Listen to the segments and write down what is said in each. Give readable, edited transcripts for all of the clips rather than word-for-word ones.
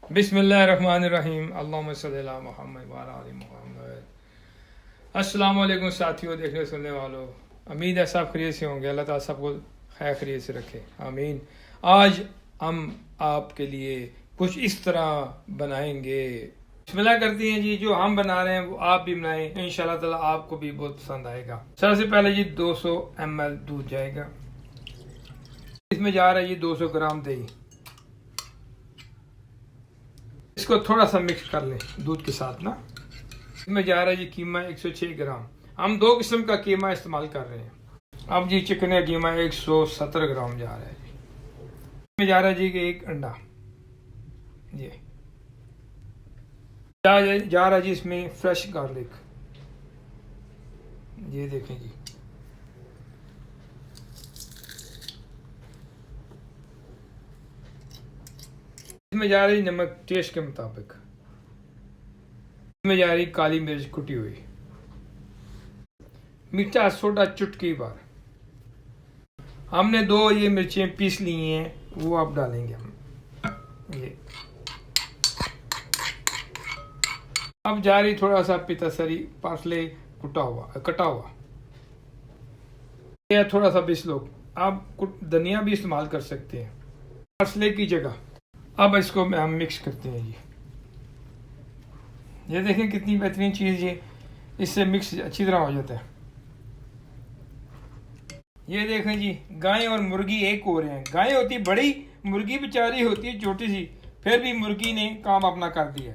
बिस्मिल्लाहिर्रहमानिर्रहीम अल्लाहुम्मा सल्ली अला मुहम्मद व अला आलि मुहम्मद। अस्सलाम वालेकुम साथियों, देखने सुनने वालों, उम्मीद है सब खैरियत से होंगे। अल्लाह ताला सबको खैर खैरियत से रखे, आमीन। आज हम आपके लिए कुछ इस तरह बनाएंगे। बिस्मिल्लाह करते हैं जी। जो हम बना रहे हैं वो आप भी बनाएं, इंशाल्लाह ताला आपको भी बहुत पसंद आएगा। सबसे पहले जी 200 ml दूध जाएगा। इसमें जा रहा है जी 200 ग्राम दही। इसको थोड़ा सा मिक्स कर लें दूध के साथ ना। इसमें जा रहा है जी कीमा 106 ग्राम। हम दो किस्म का कीमा इस्तेमाल कर रहे हैं। अब जी चिकन का कीमा 170 ग्राम जा रहा है जी। इसमें जा रहा है जी कि एक अंडा। ये जा रहा है जी इसमें फ्रेश गार्लिक। ये देखें जी। इसमें जा रही नमक टेस्ट के मुताबिक। इसमें जा रही काली मिर्च कुटी हुई। मीठा सोडा चुटकी भर। हमने 2 ये मिर्चें पीस ली हैं, वो आप डालेंगे हम। ये अब जा रही थोड़ा सा पितासरी पार्सले कटा हुआ। या थोड़ा सा बिस्लो, आप धनिया भी इस्तेमाल कर सकते हैं पार्सले की जगह। अब इसको हम मिक्स करते हैं जी। ये देखें कितनी बेहतरीन चीज़ ये, इससे मिक्स अच्छी तरह हो जाता है। ये देखें जी, गाय और मुर्गी एक हो रहे हैं। गाय होती बड़ी, मुर्गी बेचारी होती है छोटी सी, फिर भी मुर्गी ने काम अपना कर दिया।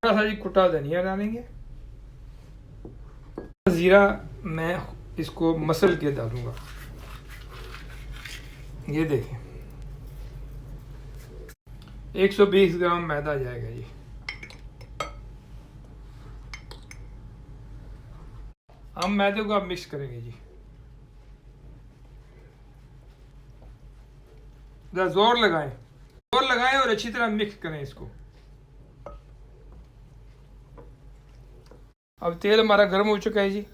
थोड़ा सा जी कुटा धनिया डालेंगे। जीरा मैं इसको मसल के डालूंगा। ये देखें 120 ग्राम मैदा जाएगा जी। हम मैदे को अब मिक्स करेंगे जी। जोर लगाएं और अच्छी तरह मिक्स करें इसको। अब तेल हमारा गर्म हो चुका है जी।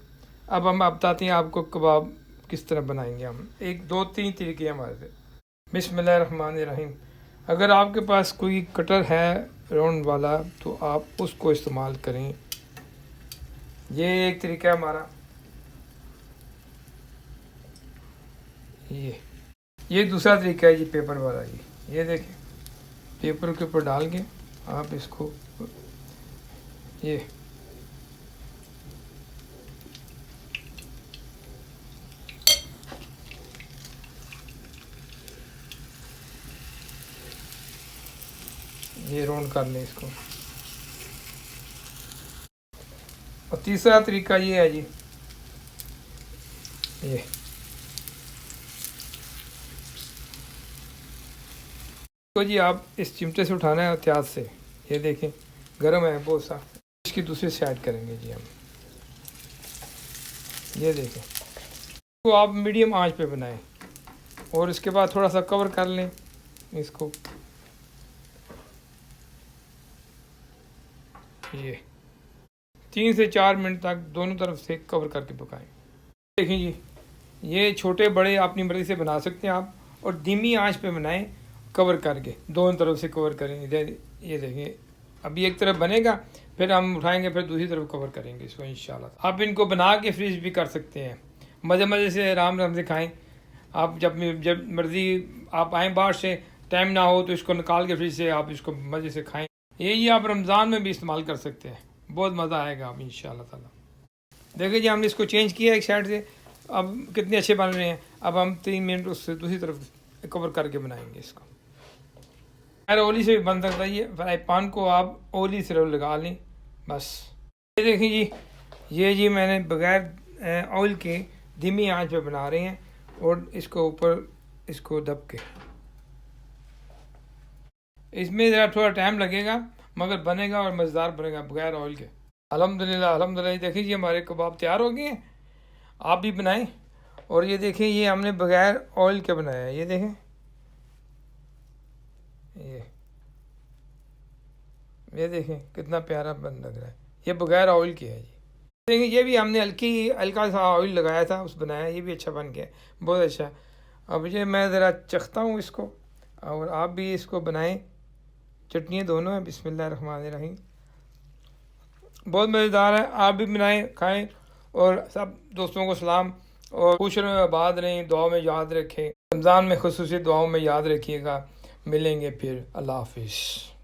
अब हम बताते हैं आपको कबाब किस तरह बनाएंगे हम। 1 2 3 तरीके हमारे से। बिस्मिल्लाहिर्रहमानिर्रहीम। अगर आपके पास कोई कटर है राउंड वाला तो आप उसको इस्तेमाल करें। ये एक तरीका है हमारा। ये दूसरा तरीका है जी पेपर वाला जी। ये देखें, पेपर के ऊपर डाल के आप इसको ये राउंड कर लें इसको। और तीसरा तरीका ये है जी, ये तो जी आप इस चिमटे से उठाना है एहतियात से। ये देखें गर्म है बहुत सा। इसकी दूसरी साइड करेंगे जी हम। ये देखें, तो आप मीडियम आंच पे बनाएं और इसके बाद थोड़ा सा कवर कर लें इसको। ये 3 से 4 मिनट तक दोनों तरफ से कवर करके पकाएं। देखें जी, ये छोटे बड़े अपनी मर्ज़ी से बना सकते हैं आप, और धीमी आंच पे बनाएं कवर करके, दोनों तरफ से कवर करेंगे। ये देखें अभी एक तरफ बनेगा, फिर हम उठाएंगे, फिर दूसरी तरफ कवर करेंगे इसको इंशाल्लाह। आप इनको बना के फ्रीज भी कर सकते हैं, मज़े से आराम से खाएं। आप जब मर्ज़ी आप आएँ बाहर से, टाइम ना हो तो इसको निकाल के फ्रिज से आप इसको मज़े से खाएँ। ये आप रमज़ान में भी इस्तेमाल कर सकते हैं, बहुत मज़ा आएगा आप इंशाल्लाह ताला। देखिए जी, हमने इसको चेंज किया एक साइड से, अब कितने अच्छे बन रहे हैं। अब हम 3 मिनट उससे दूसरी तरफ कवर करके बनाएंगे इसको। खैर ओली से भी बन सकता है। ये फ्राई पैन को आप ओली से लगा लें बस। ये देखिए जी, ये जी मैंने बगैर ऑयल के धीमी आंच पे बना रहे हैं, और इसको ऊपर इसको दब के, इसमें ज़रा थोड़ा टाइम लगेगा मगर बनेगा और मज़ेदार बनेगा बगैर ऑयल के। अल्हम्दुलिल्लाह। देखिए जी हमारे कबाब तैयार हो गए हैं, आप भी बनाएं। और ये देखें, ये हमने बगैर ऑयल के बनाया है। ये देखें, ये देखें कितना प्यारा बन लग रहा है। ये बगैर ऑयल के है जी। देखें ये भी हमने हल्का सा ऑयल लगाया था उस बनाया। ये भी अच्छा बन गया, बहुत अच्छा। अब ये मैं ज़रा चखता हूँ इसको, और आप भी इसको बनाएं। चटनियाँ दोनों हैं। बिस्मिल्लाहिर्रहमानिर्रहीम। बहुत मज़ेदार है, आप भी बनाएं, खाएं। और सब दोस्तों को सलाम, और खुश रहें, आबाद रहें, दुआ में याद रखें। रमज़ान में खुसूसी दुआओं में याद रखिएगा। मिलेंगे फिर। अल्लाह हाफिज़।